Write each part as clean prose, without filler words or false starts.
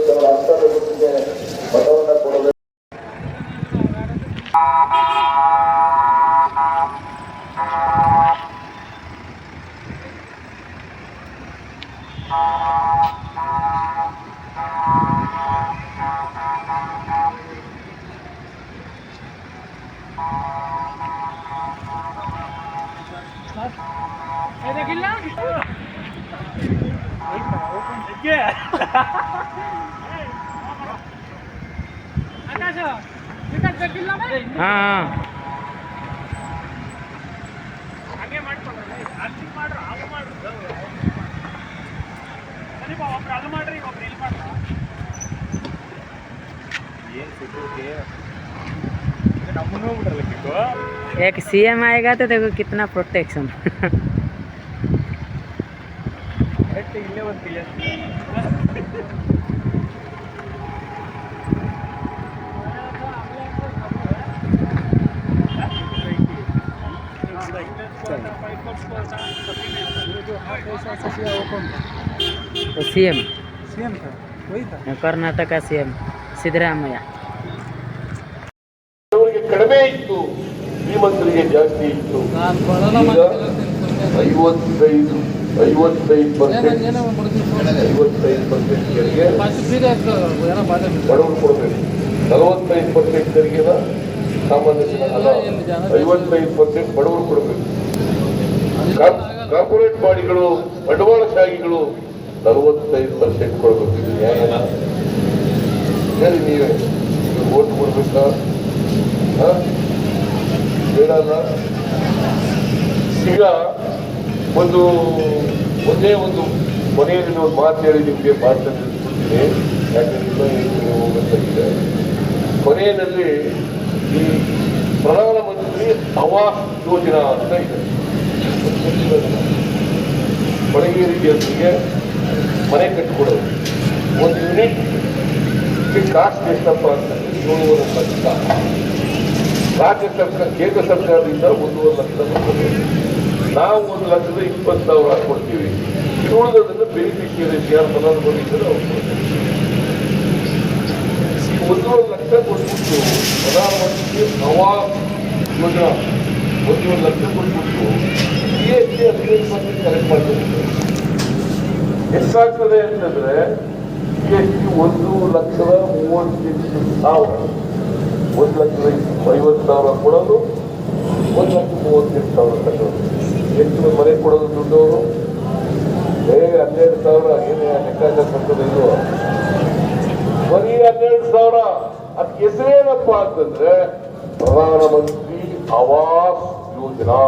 ಕೆಲವು ಅರ್ಥದ ಜೊತೆಗೆ ಮತವನ್ನು ಕೊಡಬೇಕು. एक सीएम आएगा तो देखो कितना प्रोटेक्शन तो सीएम था वही था कर्नाटक का सीएम सिद्धरामಯ್ಯ. ಕಡಿಮೆ ಇತ್ತು, ಶ್ರೀಮಂತರಿಗೆ ಜಾಸ್ತಿ ಇತ್ತು. 55%ಗೆ ಬಡವರು ಕೊಡಬೇಕು, 45% ತೆರಿಗೆನ ಸಾಮಾನ್ಯ ಜನ ಅಲ್ಲ, 55% ಬಡವರು ಕೊಡಬೇಕು. ಕಾರ್ಪೊರೇಟ್ ಬಾಡಿಗಳು, ಬಂಡವಾಳಶಾಹಿಗಳು 45% ಕೊಡಬೇಕು. ಇದು ನ್ಯಾಯನ? ಹೇಳಿ ನೀವೇ, ಓಟ್ ಕೊಡ್ಬೇಕಾ ಬೇಡಲ್ಲ? ಈಗ ಒಂದೇ ಒಂದು ಕೊನೆಯಲ್ಲಿ ಒಂದು ಮಾತು ಹೇಳಿ ನಿಮಗೆ ಭಾಷಣ ತಿಳಿಸ್ಕೊಡ್ತೀನಿ, ಯಾಕಂದ್ರೆ ಹೋಗಬೇಕಾಗಿದೆ. ಕೊನೆಯಲ್ಲಿ ಈ ಪ್ರಧಾನಮಂತ್ರಿ ಆವಾಸ್ ಯೋಜನಾ ಅಂತ ಇದೆ. ಬಡಗೇರಿ ಜನರಿಗೆ ಮನೆ ಕಟ್ಟಿಕೊಡೋದು. ಒಂದು ಯೂನಿಟ್ ಕಾಸ್ಟ್ ಎಷ್ಟಪ್ಪ ಅಂತಂದ್ರೆ 7.5 ಲಕ್ಷ. ರಾಜ್ಯ ಸರ್ಕಾರ, ಕೇಂದ್ರ ಸರ್ಕಾರದಿಂದ 1.5 ಲಕ್ಷ ಕೊಡ್ತೀವಿ. ನಾವು 1,20,000 ಕೊಡ್ತೀವಿ. ಉಳಿದೋದನ್ನು ಬೆನಿಫಿಷಿಯರೀಸ್ ಯಾರು ಫಲಾನುಭವಿಗಳು ಅವ್ರು ಕೊಡ್ತೀವಿ. 1.5 ಲಕ್ಷ ಕೊಟ್ಬಿಟ್ಟು ಪ್ರಧಾನಮಂತ್ರಿ ಆವಾಸ್ ಯೋಜನಾ 1.5 ಲಕ್ಷ ಕೊಟ್ಬಿಟ್ಟು GST 15% ಕಲೆಕ್ಟ್ ಮಾಡ್ತಿರ್ತೀವಿ. ಎಷ್ಟಾಗ್ತದೆ ಅಂತಂದ್ರೆ GST 1,38,000, 1,50,000 ಕೊಡೋದು, 1,38,000 ಕಟ್ಟೋದು. ಎಷ್ಟು ಮನೆ ಕೊಡೋದು ದುಡ್ಡು ಅವರು? 12,000 ಏನೇ ಲೆಕ್ಕಾಚಾರ ಕಟ್ಟೋದು ಇಲ್ವೋ? ಬರೀ 12,000. ಅದಕ್ಕೆ ಹೆಸರೇನಪ್ಪ ಅಂತಂದ್ರೆ ಪ್ರಧಾನಮಂತ್ರಿ ಆವಾಸ್ ಯೋಜನಾ.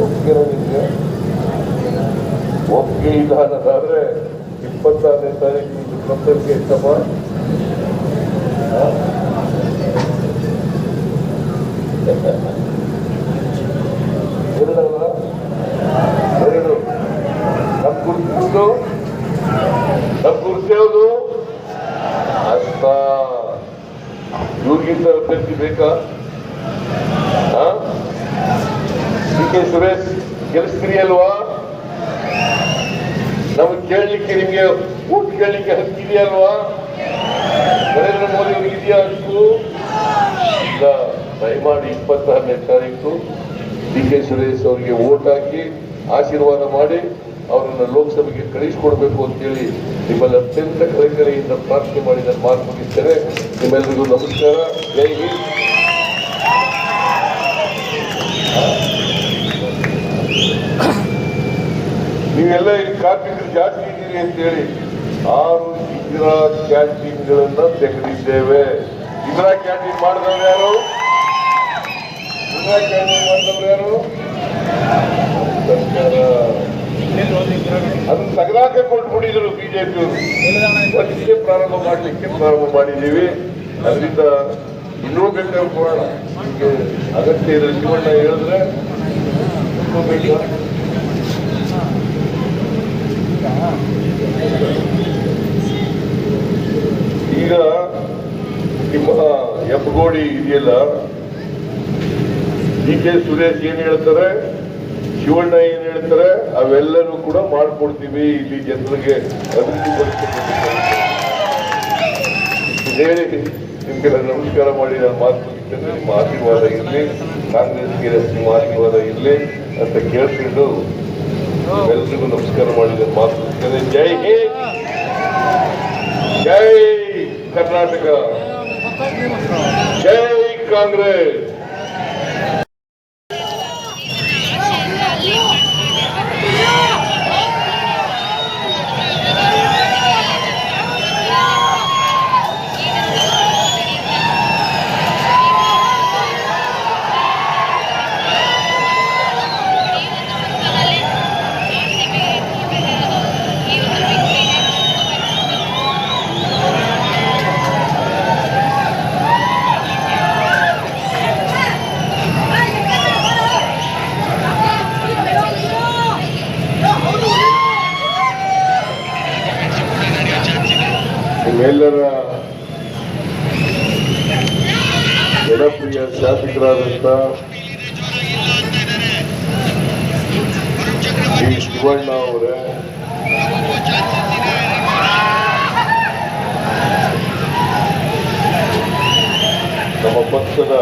ಒಪ್ಪಿಗೆ ನಿಮಗೆ ಒಪ್ಪಿಗೆ ಇಲ್ಲ ಅನ್ನೋದಾದ್ರೆ 26ನೇ ತಾರೀಕು ಕಂಪನಿಗೆ ಎಷ್ಟಪ್ಪ? ಎರಡು ನಮ್ಮ ಗುರುತು ಯಾವುದು? ಅಷ್ಟ. ಇವ್ರಿಗಿಂತ ಅಭ್ಯರ್ಥಿ ಬೇಕಾ? DK ಸುರೇಶ್ ಗೆಲ್ಲಿಸ್ತೀರಿ ಅಲ್ವಾ? ನಮಗೆ ಕೇಳಲಿಕ್ಕೆ, ನಿಮಗೆ ಊಟ ಕೇಳಲಿಕ್ಕೆ ಹಕ್ಕಿದೆಯಲ್ವಾ? ನರೇಂದ್ರ ಮೋದಿ ಅವ್ರಿಗೆ ಇದೆಯಾ ಹಕ್ಕು? ಇಲ್ಲ. ದಯಮಾಡಿ 26ನೇ ತಾರೀಕು DK ಸುರೇಶ್ ಅವರಿಗೆ ವೋಟ್ ಹಾಕಿ ಆಶೀರ್ವಾದ ಮಾಡಿ ಅವರನ್ನು ಲೋಕಸಭೆಗೆ ಕಳಿಸಿಕೊಡ್ಬೇಕು ಅಂತೇಳಿ ನಿಮ್ಮಲ್ಲಿ ಅತ್ಯಂತ ಕಳಕಳಿಯಿಂದ ಪ್ರಾರ್ಥನೆ ಮಾಡಿ ನಾನು ಮಾತು ಮುಗಿಸ್ತೇನೆ. ನಿಮ್ಮೆಲ್ಲರಿಗೂ ನಮಸ್ಕಾರ. ಜೈ ಹಿಂದ್. ನೀವೆಲ್ಲ ಇಲ್ಲಿ ಕಾರ್ಮಿಕರು ಜಾಸ್ತಿ ಇದ್ದೀರಿ ಅಂತೇಳಿ 6 ಇಂದಿರಾ ಕ್ಯಾಂಟೀನ್ಗಳನ್ನ ತೆಗೆದಿದ್ದೇವೆ. ಇಂದಿರಾ ಕ್ಯಾಂಟೀನ್ ಮಾಡಿದವರು ಯಾರು? ಇಂದಿರಾ ಕ್ಯಾಂಟೀನ್ ಮಾಡಿದವರು ಯಾರು? ಸರ್ಕಾರ. ಅದನ್ನು ತಗದಾಕೆ ಕೊಟ್ಬಿಟ್ಟಿದ್ರು ಬಿಜೆಪಿಯವರು. ಅದಕ್ಕೆ ಪ್ರಾರಂಭ ಮಾಡಿದ್ದೀವಿ. ಅದರಿಂದ ಇನ್ನೂ ಬೇಕಾದ್ರೆ ಕೊಡೋಣ. ನಿಮಗೆ ಅಗತ್ಯ ಇದ್ರೆ ಶಿವಣ್ಣ ಹೇಳಿದ್ರೆ ಬೇಕಾ? ಈಗ ನಿಮ್ಮ ಹೆಬ್ಬಗೋಡಿ ಇದೆಯಲ್ಲ, DK ಸುರೇಶ್ ಏನ್ ಹೇಳ್ತಾರೆ, ಶಿವಣ್ಣ ಏನ್ ಹೇಳ್ತಾರೆ, ಅವೆಲ್ಲರೂ ಕೂಡ ಮಾಡ್ಕೊಡ್ತೀವಿ. ಇಲ್ಲಿ ಜನರಿಗೆ ಅಭಿವೃದ್ಧಿ ಪಡಿಸ್ಕೊಡ್ತೀವಿ. ಹೇಳಿ ನಿಮ್ಗೆಲ್ಲ ನಮಸ್ಕಾರ ಮಾಡಿ ನಾನು ಮಾತು ಮುಗಿಸ್ತೇನೆ. ನಿಮ್ಮ ಆಶೀರ್ವಾದ ಇರಲಿ, ಕಾಂಗ್ರೆಸ್ಗೆ ನಿಮ್ಮ ಆಶೀರ್ವಾದ ಇರಲಿ ಅಂತ ಕೇಳ್ಕೊಂಡು ಎಲ್ರಿಗೂ ನಮಸ್ಕಾರ ಮಾಡಿ ನಾನು ಮಾತು ಮುಗಿಸ್ತೇನೆ. ಜೈ ಹಿಂದ್, ಜೈ ಕರ್ನಾಟಕ, ಜೈ ಕಾಂಗ್ರೆಸ್. ನಿಮ್ಮೆಲ್ಲರ ಜನಪ್ರಿಯ ಶಾಸಕರಾದಂಥ ಶ್ರೀ ಶಿವಣ್ಣ ಅವರೇ, ನಮ್ಮ ಪಕ್ಷದ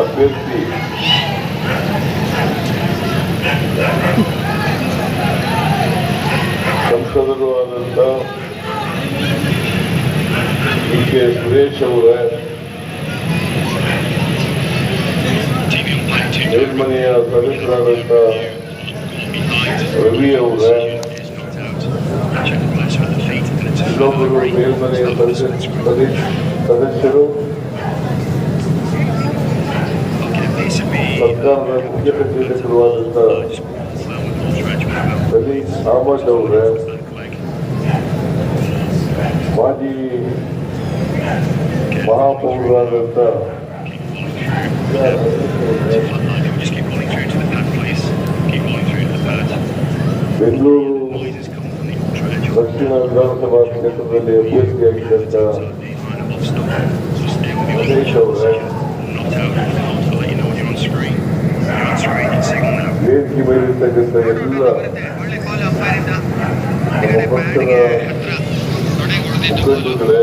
ಅಭ್ಯರ್ಥಿ ಸಂಸದರು ಆದಂಥ ಕೆ ಸುರೇಶ್ ಅವರೇ, ಮೇಲ್ಮನೆಯ ಸದಸ್ಯರಾದಂಥ ರವಿ ಅವರೇ, ಇನ್ನೊಬ್ಬರು ಮೇಲ್ಮನೆಯ ಸದಸ್ಯರು, ಸರ್ಕಾರದ ಮುಖ್ಯ ಸಚೇತಕರು ಆದಂಥ ಸಲೀಂ ಅಹಮದ್ ಅವರೇ, ಮಾಜಿ ಮಹಾಪೌರರಾದಂಥ ಬೆಂಗಳೂರು ದಕ್ಷಿಣ ವಿಧಾನಸಭಾ ಕ್ಷೇತ್ರದಲ್ಲಿ ಅಭ್ಯರ್ಥಿಯಾಗಿದ್ದಂಥ ಮಹೇಶ್ ಅವರೇ, ವೇದಿಕೆ ಮೇಲಿರ್ತಕ್ಕಂಥ ಎಲ್ಲ ನಮ್ಮ ಪಕ್ಷದ ಮುಖಂಡರುಗಳೇ,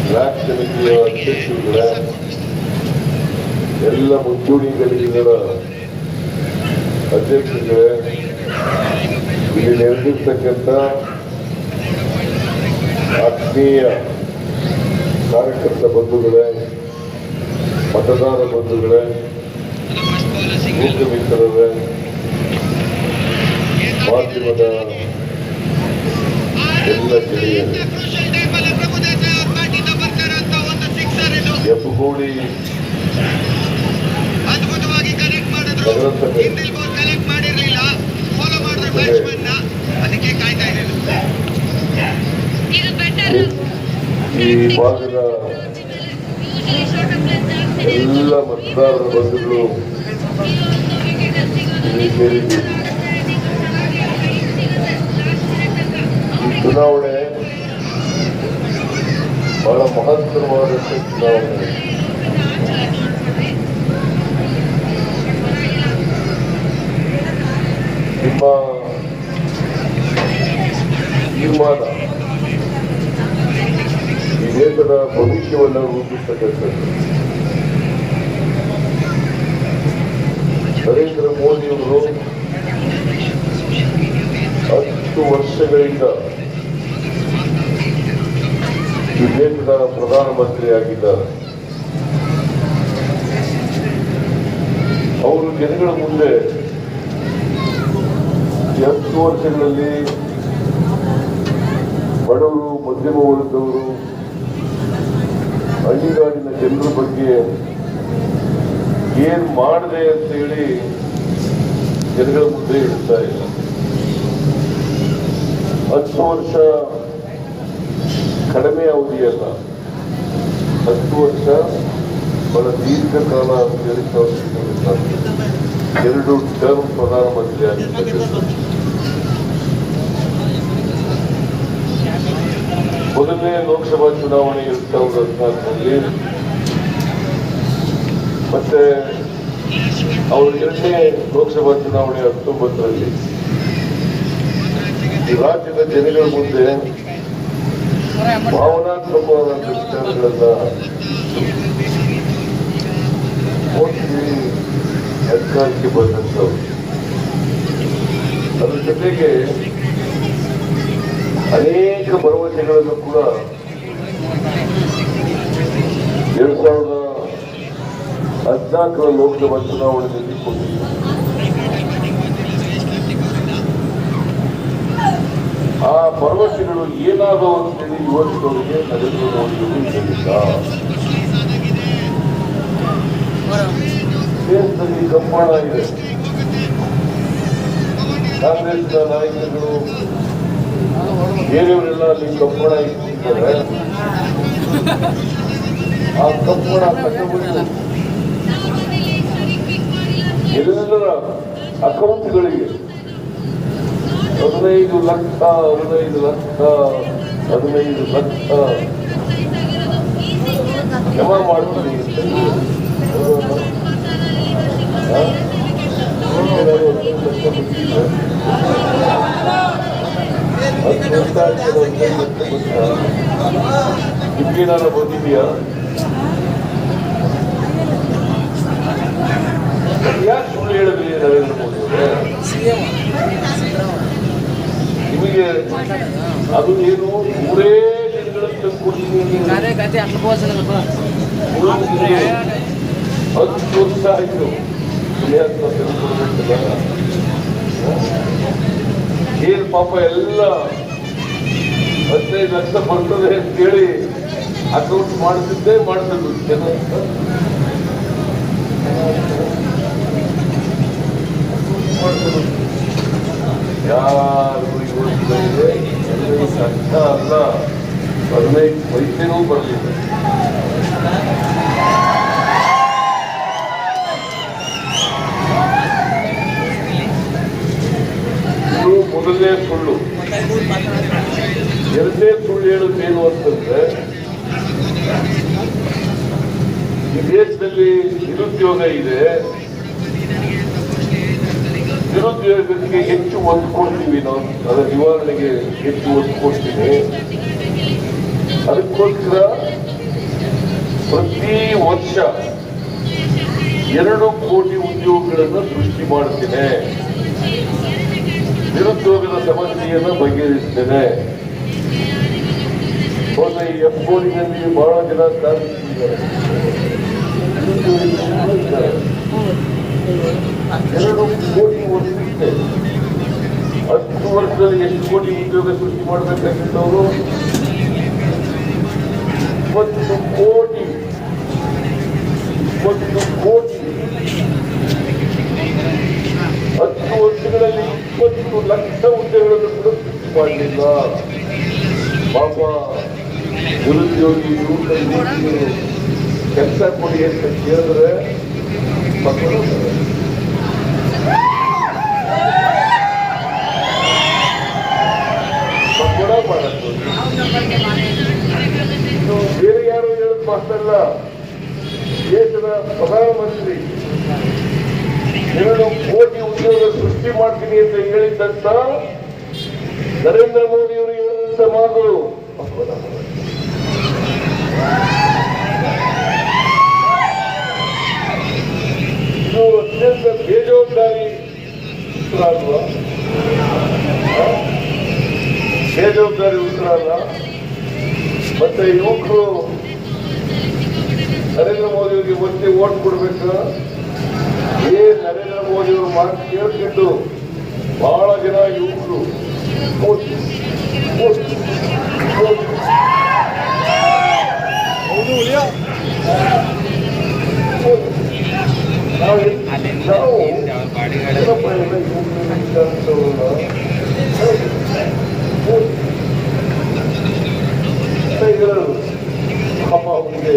ಬ್ಲಾಕ್ ಸಮಿತಿಯ ಅಧ್ಯಕ್ಷರುಗಳೇ, ಎಲ್ಲ ಮುಂಚೂಣಿ ಘಟಕಗಳ ಅಧ್ಯಕ್ಷರುಗಳೇ, ಇಲ್ಲಿ ನೆರೆದಿರ್ತಕ್ಕಂಥ ಆತ್ಮೀಯ ಕಾರ್ಯಕರ್ತ ಬಂಧುಗಳೇ, ಮತದಾರ ಬಂಧುಗಳೇ, ಮೂಕ ಮಿತ್ರರೇ, ಮಾಧ್ಯಮದ ಎಲ್ಲ ಗೆಳೆಯರು, ಹೆಬ್ಬಗೋಡಿ ನಗರಸಭೆ ಈ ಭಾಗದ ಎಲ್ಲ ಮತದಾರರ ಬಂಧುಗಳು ಇಲ್ಲಿ ಸೇರಿದ್ದೀವಿ. ಈ ಚುನಾವಣೆ ಬಹಳ ಮಹತ್ತರವಾದಂಥ ಚುನಾವಣೆ. ನಿಮ್ಮ ತೀರ್ಮಾನ ಈ ದೇಶದ ಭವಿಷ್ಯವನ್ನು ರೂಪಿಸತಕ್ಕಂಥದ್ದು. ನರೇಂದ್ರ ಮೋದಿಯವರು 10 ವರ್ಷಗಳಿಂದ ಈ ದೇಶದ ಪ್ರಧಾನಮಂತ್ರಿಯಾಗಿದ್ದಾರೆ. ಅವರು ಜನಗಳ ಮುಂದೆ 10 ವರ್ಷಗಳಲ್ಲಿ ಬಡವರು, ಮಧ್ಯಮ ವರ್ಗದವರು, ಹಳ್ಳಿಗಾಡಿನ ಜನರ ಬಗ್ಗೆ ಏನ್ ಮಾಡಿದೆ ಅಂತ ಹೇಳಿ ಜನಗಳ ಮುಂದೆ ಇಡ್ತಾ ಇಲ್ಲ. 10 ವರ್ಷ ಕಡಿಮೆ ಅವಧಿಯಲ್ಲ, 10 ವರ್ಷ ಬಹಳ ದೀರ್ಘಕಾಲ ಅಂತ ಹೇಳಿ 2 ಟರ್ಮ್ ಪ್ರಧಾನಮಂತ್ರಿ ಆಗಿರ್ತಕ್ಕಂಥ. ಮೊದಲನೇ ಲೋಕಸಭಾ ಚುನಾವಣೆ 2014ರಲ್ಲಿ, ಮತ್ತೆ ಅವರು 2ನೇ ಲೋಕಸಭಾ ಚುನಾವಣೆ 19ರಲ್ಲಿ ಈ ರಾಜ್ಯದ ಜನಗಳ ಮುಂದೆ ಭಾವನಾತ್ಮಕವಾದ ವಿಚಾರಗಳನ್ನ ಓದಿ ಅಧಿಕಾರಕ್ಕೆ ಬಂದಂಥವ್ರು. ಅದ್ರ ಜೊತೆಗೆ ಅನೇಕ ಭರವಸೆಗಳನ್ನು ಕೂಡ 2014ರ ಲೋಕಸಭಾ ಚುನಾವಣೆಯಲ್ಲಿ ಕೊಟ್ಟಿದ್ದಾರೆ. ಆ ಭರವಸೆಗಳು ಏನಾದವು ಅಂತೇಳಿ ಇವತ್ತವರಿಗೆ ನರೇಂದ್ರ ಮೋದಿಯವರು ಹೇಳಿಲ್ಲ. ದೇಶದಲ್ಲಿ ಕಂಬಾಣ ಇದೆ. ಕಾಂಗ್ರೆಸ್ನ ನಾಯಕರು ಬೇರೆಯವರೆಲ್ಲ ಅಲ್ಲಿ ಕಂಬಾಣ ಇಟ್ಟಿದ್ದಾರೆ. ಆ ಕಂಬಾಣ ತಗೊಂಡು ಎಲ್ಲರ ಅಕೌಂಟ್ಗಳಿಗೆ 15 ಲಕ್ಷ ಜಮಾ ಮಾಡ್ತೀನಿ ನಿಮ್ಗೇನಾರ ಬಂದಿದೆಯಾ? ಯಾಕೆ ಸುಳ್ಳು ಹೇಳಿದ್ರಿ ನರೇಂದ್ರ ಮೋದಿ ಅವರೇ? ನಿಮಗೆ ಅದು ಏನು 3 ದಿನಗಳ ಕೊಡ್ತೀನಿ 10 ವರ್ಷ ಆಯ್ತು. ಏನು ಪಾಪ ಎಲ್ಲ 15 ಲಕ್ಷ ಬರ್ತದೆ ಅಂತ ಹೇಳಿ ಅಕೌಂಟ್ ಮಾಡ್ತಿದ್ದೆ ಮಾಡ್ತಿದ್ದು ಜನ ಯಾರಿಗೂ ಯೋಚಿಸಿದೆ ಕಷ್ಟ ಅಲ್ಲ. 15 ಪೈಸೆನೂ ಬರಲಿಲ್ಲ. ಇದು ಮೊದಲನೇ ಸುಳ್ಳು. ಎರಡನೇ ಸುಳ್ಳು ಹೇಳೋದೇನು ಅಂತಂದ್ರೆ, ಈ ದೇಶದಲ್ಲಿ ನಿರುದ್ಯೋಗ ಇದೆ, ನಿರುದ್ಯೋಗಕ್ಕೆ ಹೆಚ್ಚು ಒತ್ತು ಕೊಡ್ತೀವಿ ನಾವು, ಅದರ ನಿವಾರಣೆಗೆ ಹೆಚ್ಚು ಒತ್ತು ಕೊಡ್ತೀವಿ. ಅದಕ್ಕೋಸ್ಕರ ಪ್ರತಿ ವರ್ಷ 2 ಕೋಟಿ ಉದ್ಯೋಗಗಳನ್ನು ಸೃಷ್ಟಿ ಮಾಡ್ತೇನೆ, ನಿರುದ್ಯೋಗದ ಸಮಸ್ಯೆಯನ್ನು ಬಗೆಹರಿಸ್ತೇನೆ. ಹೋದ ಈ ಎಫ್ಕೋಡಿನಲ್ಲಿ ಬಹಳ ಜನ ಸಾಧಿಸಿದ್ದಾರೆ. 2 ಕೋಟಿ ವರ್ಷಕ್ಕೆ 10 ವರ್ಷದಲ್ಲಿ ಎಷ್ಟು ಕೋಟಿ ಉದ್ಯೋಗ ಸೃಷ್ಟಿ ಮಾಡಬೇಕಾಗಿದ್ದವರು 20 ಕೋಟಿ 10 ವರ್ಷಗಳಲ್ಲಿ 20 ಲಕ್ಷ ಹುದ್ದೆಗಳನ್ನು ಕೂಡ ಸೃಷ್ಟಿ ಮಾಡಲಿಲ್ಲ. ಪಾಪ ನಿರುದ್ಯೋಗಿ ಯುವಕರಿಗೆ ಕೆಲಸ ಕೊಡಿ ಅಂತ ಕೇಳಿದ್ರೆ ಬೇರೆ ಯಾರು ಹೇಳೋದು ಮಾತಲ್ಲ. ದೇಶದ ಪ್ರಧಾನಮಂತ್ರಿ 2 ಕೋಟಿ ಉದ್ಯೋಗ ಸೃಷ್ಟಿ ಮಾಡ್ತೀನಿ ಅಂತ ಹೇಳಿದ್ದಂತ ನರೇಂದ್ರ ಮೋದಿ ಅವರು ಹೇಳಿದಂತ ಮಾತು ಇದು ಅತ್ಯಂತ ಬೇಜವಾಬ್ದಾರಿ ಉತ್ತರ ಅಲ್ವಾ? ಬೇಜವಾಬ್ದಾರಿ ಉತ್ತರ ಅಲ್ಲ. ಮತ್ತೆ ಯುವಕರು ನರೇಂದ್ರ ಮೋದಿ ಅವರಿಗೆ ಮತ್ತೆ ಓಟ್ ಕೊಡ್ಬೇಕು. ನರೇಂದ್ರ ಮೋದಿ ಅವರು ಮಾತು ಕೇಳ್ಕೊಂಡು ಬಹಳ ಜನ ಯುವಕರು ಪಾಪ ಅವರಿಗೆ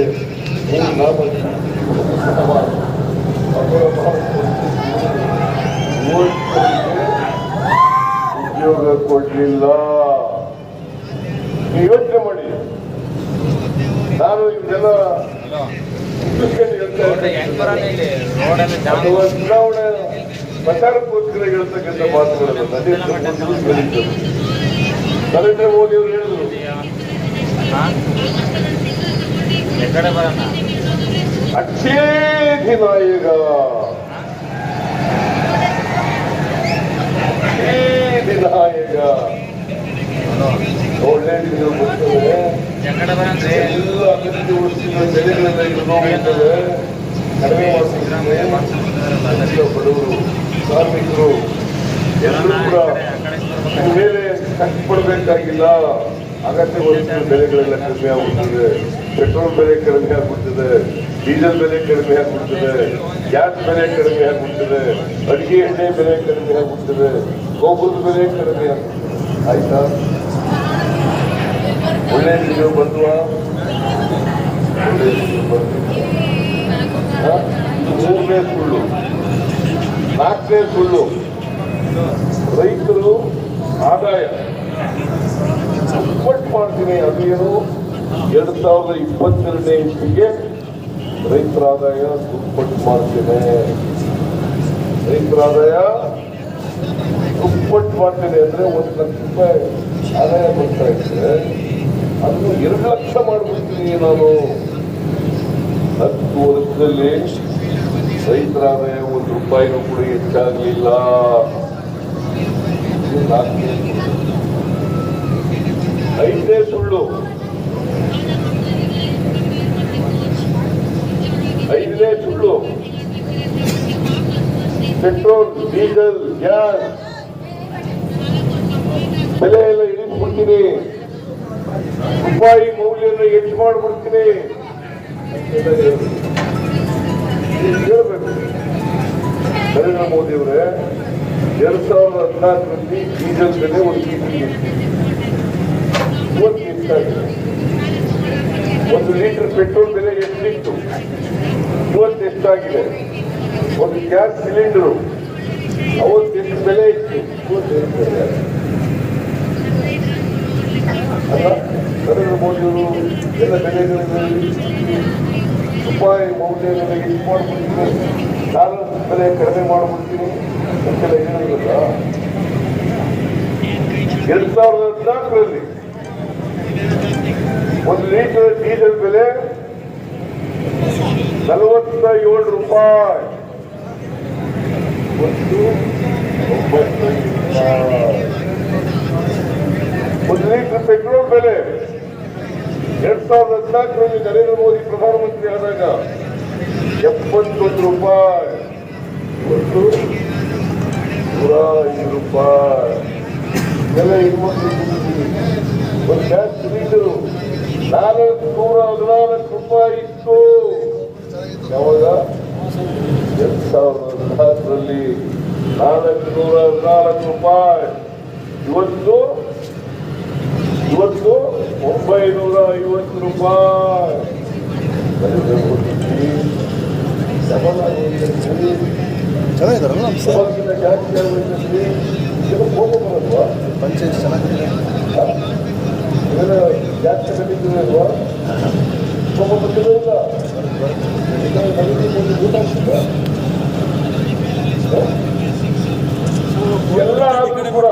ಉದ್ಯೋಗ ಕೊಡ್ಲಿಲ್ಲ. ನೀವು ಯೋಚನೆ ಮಾಡಿ. ನಾನು ಇದೆಲ್ಲ ಚುನಾವಣೆ ಪ್ರಚಾರಕ್ಕೋಸ್ಕರ ಹೇಳ್ತಕ್ಕಂಥ ಮಾತುಗಳನ್ನು ನರೇಂದ್ರ ಮೋದಿ ಅವರು ಹೇಳಿದ್ರು अच्छे दिन आएगा ಒಳ್ಳೆ ದಿನ ಬರ್ತವೆ ಎಲ್ಲ ಅಗತ್ಯ ವಸ್ತುಗಳ ಬೆಲೆಗಳೆಲ್ಲ ಇರ್ತವೆ ಕಡಿಮೆ ಮಾಡ್ತಿದ್ದಾರೆ ಬಡವರು ಕಾರ್ಮಿಕರು ಎಲ್ಲರೂ ಕೂಡ ಮೇಲೆ ಕಷ್ಟಪಡಬೇಕಾಗಿಲ್ಲ ಅಗತ್ಯ ವಸ್ತುಗಳ ಬೆಲೆಗಳೆಲ್ಲ ಕಡಿಮೆ ಆಗುತ್ತದೆ ಪೆಟ್ರೋಲ್ ಬೆಲೆ ಕಡಿಮೆ ಆಗ್ಬಿಡ್ತದೆ ಡೀಸೆಲ್ ಬೆಲೆ ಕಡಿಮೆ ಆಗ್ಬಿಡ್ತದೆ ಗ್ಯಾಸ್ ಬೆಲೆ ಕಡಿಮೆ ಆಗ್ಬಿಡ್ತದೆ ಅಡಿಗೆ ಎಣ್ಣೆ ಬೆಲೆ ಕಡಿಮೆ ಆಗ್ಬಿಡ್ತದೆ ಗೊಬ್ಬರದ ಬೆಲೆ ಕಡಿಮೆ ಆಗ್ಬಿಡ್ತದೆ ಆಯ್ತಾ ಒಳ್ಳೆ ದಿನ ಬಂದ್ವಾ ಒಳ್ಳೆ ದಿನ ಮೂರನೇ ಸುಳ್ಳು ನಾಲ್ಕನೇ ಸುಳ್ಳು ರೈತರು ಆದಾಯ ದುಪ್ಪಟ್ಟು ಮಾಡ್ತೀನಿ ಅದೇನು 2022ನೇ ಇಸ್ವಿಗೆ ರೈತರ ಆದಾಯ ದುಪ್ಪಟ್ಟು ಮಾಡ್ತೇನೆ ರೈತರ ಆದಾಯ ದುಪ್ಪಟ್ಟು ಮಾಡ್ತೇನೆ ಅಂದ್ರೆ 1 ಲಕ್ಷ ರೂಪಾಯಿ ಆದಾಯ ಬರ್ತಾ ಇದ್ರೆ ಅದನ್ನು 2 ಲಕ್ಷ ಮಾಡ್ಬಿಡ್ತೀನಿ ನಾನು 10 ವರ್ಷದಲ್ಲಿ ರೈತರ ಆದಾಯ 1 ರೂಪಾಯಿನೂ ಕೂಡ ಹೆಚ್ಚಾಗಲಿಲ್ಲ ಐದನೇ ಸುಳ್ಳು ಪೆಟ್ರೋಲ್ ಡೀಸೆಲ್ ಗ್ಯಾಸ್ ಬೆಲೆ ಎಲ್ಲ ಇಳಿಸ್ಬಿಡ್ತೀನಿ ರೂಪಾಯಿ ಮೌಲ್ಯನ ಹೆಚ್ಚು ಮಾಡ್ಬಿಡ್ತೀನಿ ಹೇಳ್ಬೇಕು ನರೇಂದ್ರ ಮೋದಿ ಅವರೇ 2014ರಲ್ಲಿ ಡೀಸೆಲ್ ಬೆಲೆ 1 1 ಲೀಟರ್ ಪೆಟ್ರೋಲ್ ಬೆಲೆ ಎಷ್ಟಿತ್ತು ಇವತ್ತು ಎಷ್ಟಾಗಿದೆ ಒಂದು ಗ್ಯಾಸ್ ಸಿಲಿಂಡರು ಅವತ್ತು ಎಷ್ಟು ಬೆಲೆ ಇತ್ತು ಅಲ್ಲ ನರೇಂದ್ರ ಮೋದಿ ಅವರು ಎಲ್ಲ ಬೆಲೆಗಳಲ್ಲಿ ರೂಪಾಯಿ ಮೌಲ್ಯವನ್ನು ಹೆಚ್ಚು ಮಾಡ್ಬಿಡ್ತೀನಿ ಡಾಲರ್ ಬೆಲೆ ಕಡಿಮೆ ಮಾಡ್ಬಿಡ್ತೀನಿ ಅಂತೆಲ್ಲ ಹೇಳಿರಲ್ಲ 2014ರಲ್ಲಿ 1 ಲೀಟರ್ ಡೀಸೆಲ್ ಬೆಲೆ 47 ರೂಪಾಯಿ ಒಂದು 1 ಲೀಟರ್ ಪೆಟ್ರೋಲ್ ಬೆಲೆ 2014ರಲ್ಲಿ ನರೇಂದ್ರ ಮೋದಿ ಪ್ರಧಾನಮಂತ್ರಿ ಆದಾಗ 71 ರೂಪಾಯಿ ಒಂದು 105 ರೂಪಾಯಿ ಎಲ್ಲ 20 ಒಂದು ಗ್ಯಾಸ್ ಸಿಲಿಂಡರು 414 ರೂಪಾಯಿ ಇತ್ತು ಯಾವಾಗ 2014ರಲ್ಲಿ 414 ರೂಪಾಯಿ ಇವತ್ತು 950 ರೂಪಾಯಿ ಚೆನ್ನಾಗಿದ್ದಾರಲ್ಲ ಜಾಸ್ತಿ ಆಗೋಯ್ತಂದ್ರೆ ಕೋಪ ಬರಲ್ವಾ ಪಂಚಾಯತ್ ಚೆನ್ನಾಗಿದೆ ಇವೆಲ್ಲ ಜಾಸ್ತಿ ಕಟ್ಟಿದ್ರೆ ಅಲ್ವಾ ಕೋಪ ಬರ್ತಿಲ್ಲ ಎಲ್ಲ ಆದ್ರೂ ಕೂಡ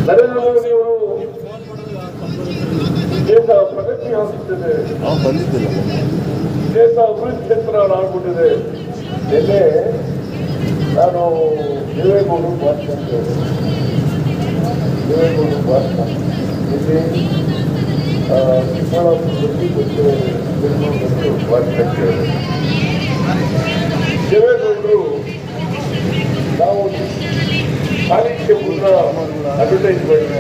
ನರೇಂದ್ರ ಮೋದಿ ಅವರು ದೇಶ ಪ್ರಗತಿ ಆಗುತ್ತಿದೆ ಬಂದಿದ್ದಿಲ್ಲ ದೇಶ ಅಭಿವೃದ್ಧಿ ಕ್ಷೇತ್ರ ಆಗ್ಬಿಟ್ಟಿದೆ ನಿನ್ನೆ ನಾನು ದೇವೇಗೌಡರು ಭಾಷಣ ಇಲ್ಲಿ ಚಿಕ್ಕಬಳ್ಳಾಪುರದಲ್ಲಿ ಭಾಷಣ ಕೇಳಿದೆ ದೇವೇಗೌಡರು ನಾವು ಖಾಲಿ ಕ್ಷೇತ್ರದ ಅಡ್ವರ್ಟೈಸ್ಮೆಂಟ್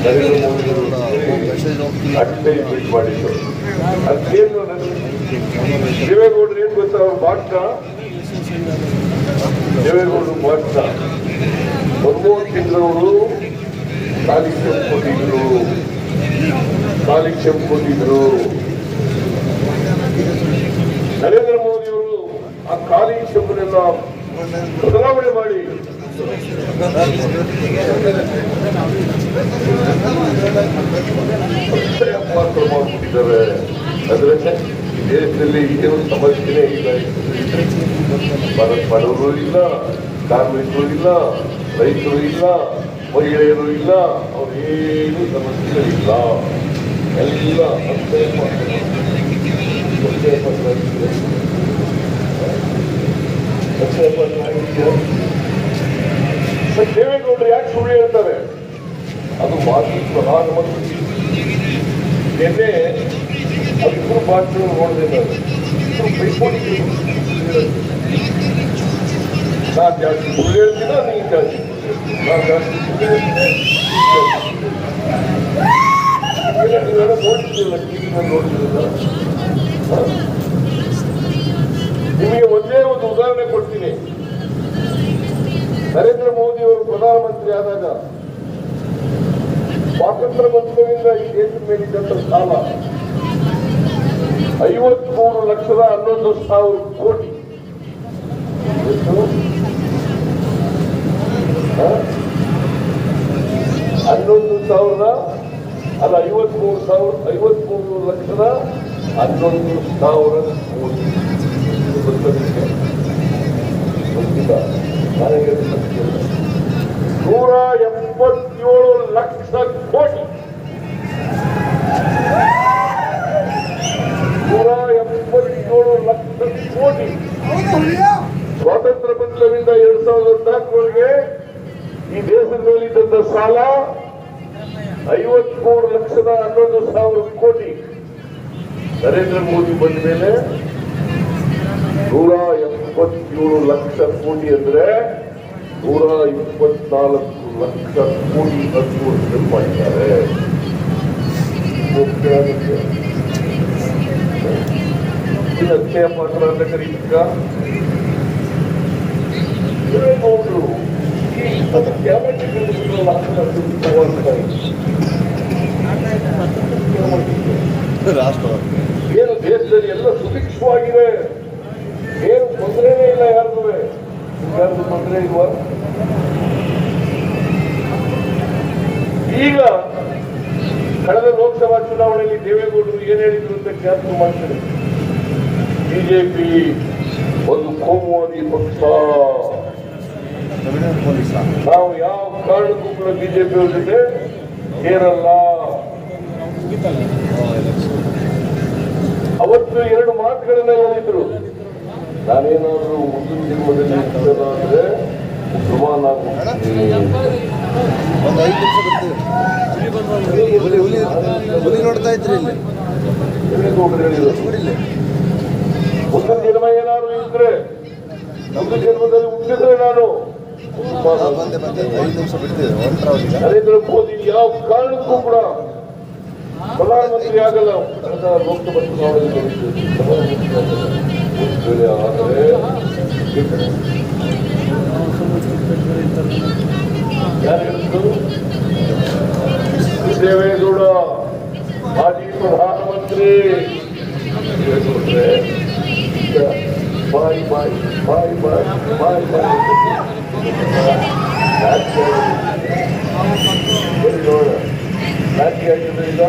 ನರೇಂದ್ರ ಮೋದಿ ಅವರು ಅಡ್ವರ್ಟೈಸ್ಮೆಂಟ್ ಮಾಡಿದ್ರು ಅದೇನು ದೇವೇಗೌಡರು ಏನು ಗೊತ್ತಾ ಅವ್ರ ಭಾಷಣ ದೇವೇಗೌಡರು ಭಾಷಣ ಮನಮೋಹನ್ ಸಿಂಗ್ ಅವರು ಖಾಲಿ ಕ್ಷೇತ್ರ ಕೊಟ್ಟಿದ್ರು ನರೇಂದ್ರ ಮೋದಿ ಅವರು ಆ ಖಾಲಿ ಕ್ಷೇತ್ರನೆಲ್ಲ ಬದಲಾವಣೆ ಮಾಡಿ ಮಾತ್ರ ಮಾಡ್ಬಿಟ್ಟಿದ್ದಾರೆ. ಅದರಲ್ಲಿ ಈ ದೇಶದಲ್ಲಿ ಏನು ಸಮಸ್ಯೆನೇ ಇಲ್ಲ. ಬಡವರು ಇಲ್ಲ, ಕಾರ್ಮಿಕರು ಇಲ್ಲ, ರೈತರು ಇಲ್ಲ, ಮಹಿಳೆಯರು ಇಲ್ಲ, ಅವ್ರೇನು ಸಮಸ್ಯೆಗಳಿಲ್ಲ. ಎಲ್ಲ ದೇವೇಗೌಡರು ಯಾಕೆ ಸುಳ್ಳು ಹೇಳ್ತಾರೆ? ಅದು ಮಾಜಿ ಪ್ರಧಾನಮಂತ್ರಿ ನಿನ್ನೆ ಅದಿಬ್ಬರು ಪಾರ್ಟಿಗಳು ನೋಡಿದೆ ನಾನು. ಇಬ್ಬರು ಪೈಪೋಟಿ. ನಾನು ಜಾಸ್ತಿ ಸುಳ್ಳು ಹೇಳ್ತೀನ, ನೀನು ಜಾಸ್ತಿ ನಾನು ಜಾಸ್ತಿ ಸುಳ್ಳು ನೀವೆಲ್ಲ ನೋಡಿದ್ದೀರಲ್ಲ, ಟಿವಿನಲ್ಲಿ ನೋಡಿದ್ದೀರಲ್ಲ. ನಿಮಗೆ ಒಂದೇ ಒಂದು ಉದಾಹರಣೆ ಕೊಡ್ತೀನಿ. ನರೇಂದ್ರ ಮೋದಿ ಅವರು ಪ್ರಧಾನಮಂತ್ರಿ ಆದಾಗ ಸ್ವಾತಂತ್ರ್ಯ ಬಂಧದಿಂದ ಈ ದೇಶದ ಮೇಲಿದ್ದಂತ ಸಾಲ 53,11,000 ಕೋಟಿ. 53,11,000 ಕೋಟಿ. ಗೊತ್ತಿಲ್ಲ, ನನಗೆ 177 ಲಕ್ಷ ಕೋಟಿ. 177 ಲಕ್ಷ ಕೋಟಿ. ಸ್ವಾತಂತ್ರ್ಯ ಬಂಧದಿಂದ 2014 ಈ ದೇಶದ ಮೇಲಿದ್ದಂತ ಸಾಲ 53,11,000 ಕೋಟಿ. ನರೇಂದ್ರ ಮೋದಿ ಬಂದ ಮೇಲೆ 177 ಲಕ್ಷ ಕೋಟಿ ಅಂದ್ರೆ 124 ಲಕ್ಷ ಕೋಟಿ ಅನುಮೋದನೆ ಮಾಡಿದ್ದಾರೆ. ಅಕ್ಷಯ ಪಾತ್ರ ಅಂತ ಕರೀತೀಗ ದೇವೇಗೌಡರು ರಾಷ್ಟ್ರ ಏನು ದೇಶದಲ್ಲಿ ಎಲ್ಲ ಸುಭಿಕ್ಷವಾಗಿದೆ, ಏನು ತೊಂದರೆನೇ ಇಲ್ಲ. ಯಾರ್ದು ತೊಂದರೆ ಇಲ್ವಾ? ಈಗ ಕಳೆದ ಲೋಕಸಭಾ ಚುನಾವಣೆಯಲ್ಲಿ ದೇವೇಗೌಡರು ಏನ್ ಹೇಳಿದ್ರು ಅಂತ ಜ್ಞಾಪಕ ಮಾಡ್ತಾರೆ. ಬಿಜೆಪಿ ಒಂದು ಕೋಮುವಾದಿ ಪಕ್ಷ, ನಾವು ಯಾವ ಕಾರಣಕ್ಕೂ ಕೂಡ ಬಿಜೆಪಿ ಅವ್ರ ಜೊತೆ ಸೇರಲ್ಲ. ಅವತ್ತು 2 ಮಾತುಗಳನ್ನ ಹೇಳಿದ್ರು. ನಾನೇನಾದ್ರೂ ಮುಂದಿನ ಜನ್ಮದಲ್ಲಿ ಅಂದ್ರೆ ಮುಸಲ್ಮಾನ್ ಆಗ್ಬಿಡ್ತೀನಿ. ಒಂದು 5 ನಿಮಿಷ ಬರ್ತೀವಿ. ಹುಲಿ ನೋಡ್ತಾ ಇದ್ರಿ ಇಲ್ಲಿ. ದೇವೇಗೌಡರು ಹೇಳಿದ್ರು, ಮುಂದಿನ ಜನ್ಮ ಏನಾದ್ರು ಇದ್ರೆ, ಮುಂದಿನ ಜನ್ಮದಲ್ಲಿ ಹುಟ್ಟಿದ್ರೆ ನಾನು ಬಂದೆ 5 ನಿಮಿಷ ಬಿಡ್ತೀವಿ. ನರೇಂದ್ರ ಮೋದಿ ಯಾವ ಕಾರಣಕ್ಕೂ ಕೂಡ ಪ್ರಧಾನಮಂತ್ರಿ ಆಗಲ್ಲ. ಲೋಕಸಭಾ ಚುನಾವಣೆಯಲ್ಲಿ ಆದರೆ ಯಾರು ಹೇಳಿದ್ರು? ದೇವೇಗೌಡ ಮಾಜಿ ಪ್ರಧಾನಮಂತ್ರಿ. ಬಾಯ್ ಬಾಯ್ ಬಾಯ್ ಬಾಯ್ ಬಾಯ್ ಬಾಯ್ ರಾಜಕೀಯ ಆಗಿದ್ದರಿಂದ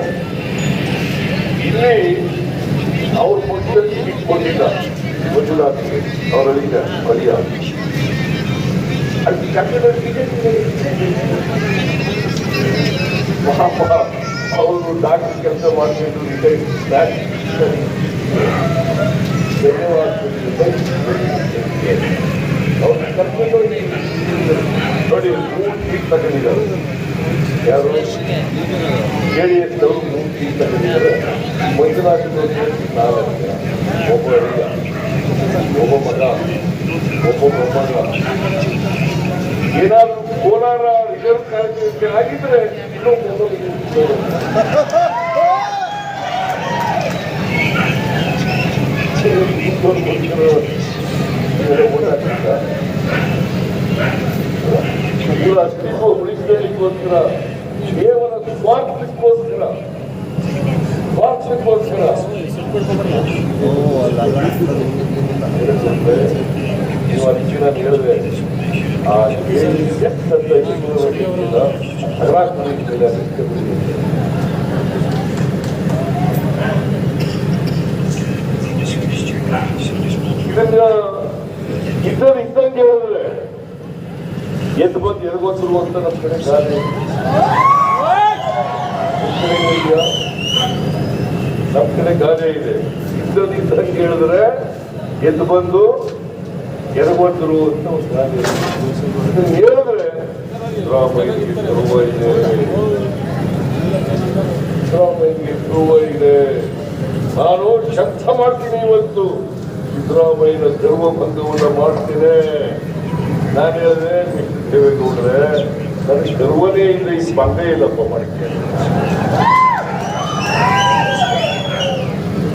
ಇಲ್ಲಿ ಅವ್ರ ಪಕ್ಷದಲ್ಲಿ ಇಟ್ಕೊಂಡಿಲ್ಲ. ಗುಜರಾತ್ಗೆ ಅವರ ಬಲಿಯ ಅಲ್ಲಿ ಅವರು ಡಾಕ್ಟರ್ ಕೆಲಸ ಮಾಡ್ತಿದ್ರು. ಅವ್ರ ಕರ್ಕೊಂಡು ನೋಡಿ 3 ಸೀಟ್ ತಗೊಂಡಿದ್ದಾರೆ. ಯಾರು JDS ಅವರು 3 ಸೀಟ್ ತಗೊಂಡಿದ್ದಾರೆ. ಮಂಜುನಾಥ್ ಒಬ್ಬ ಅಳಿಯ, ಒಬ್ಬ ಮಗ, ಒಬ್ಬ ಮೊಮ್ಮಗ. ಏನಾದ್ರು ಕೋಲಾರ ರಿಸರ್ವ್ ಕಾರ್ಯಕ್ರಮಕ್ಕೆ ಆಗಿದ್ರೆ ಇನ್ನೂ ಇವರ ಅಸ್ತಿತ್ವ ಉಳಿಸಲಿಕ್ಕೋಸ್ಕರ, ಕೇವಲ ಸ್ವಾರ್ಥಕ್ಕೋಸ್ಕರ ನೀವು ಅದಕ್ಕೆ ನಾನು ಹೇಳಿದೆ, ಆ ಎಷ್ಟಂತ ಇದನ್ನ ಇದ್ದಂಗೆ ಹೇಳಿದ್ರೆ ಎದ್ದು ಬಂದು ಎದಗೋದ್ರು ಅಂತ ನಮ್ಮ ಕಡೆ ಗಾದೆ ಇದೆಯಾ? ನಮ್ಮ ಕಡೆ ಗಾದೆ ಇದೆ. ಇದ್ದಂಗೆ ಹೇಳಿದ್ರೆ ಎದ್ದು ಬಂದು ಎದಗೋದ್ರು ಅಂತ ಒಂದು ಗಾದೆ ಇದೆ. ಇದನ್ನ ಹೇಳಿದ್ರೆ ಸಿದ್ದರಾಮಯ್ಯಗೆ ಧ್ರುವ ಇದೆ, ಸಿದ್ದರಾಮಯ್ಯಗೆ ಧ್ರುವ ಇದೆ. ನಾನು ಶಕ್ತ ಮಾಡ್ತೀನಿ ಇವತ್ತು, ಸಿದ್ದರಾಮಯ್ಯನ ಧರ್ಮಭಂಗವನ್ನು ಮಾಡ್ತೇನೆ. ನಾನು ಹೇಳಿದ್ರೆ ಮಿಸ್ಟರ್ ದೇವೇಗೌಡ್ರೆ ನನಗೆ ಧರ್ಮನೇ ಇಲ್ಲ, ಈ ಬಂದೇ ಇಲ್ಲಪ್ಪ ಮಾಡಿಕೆ.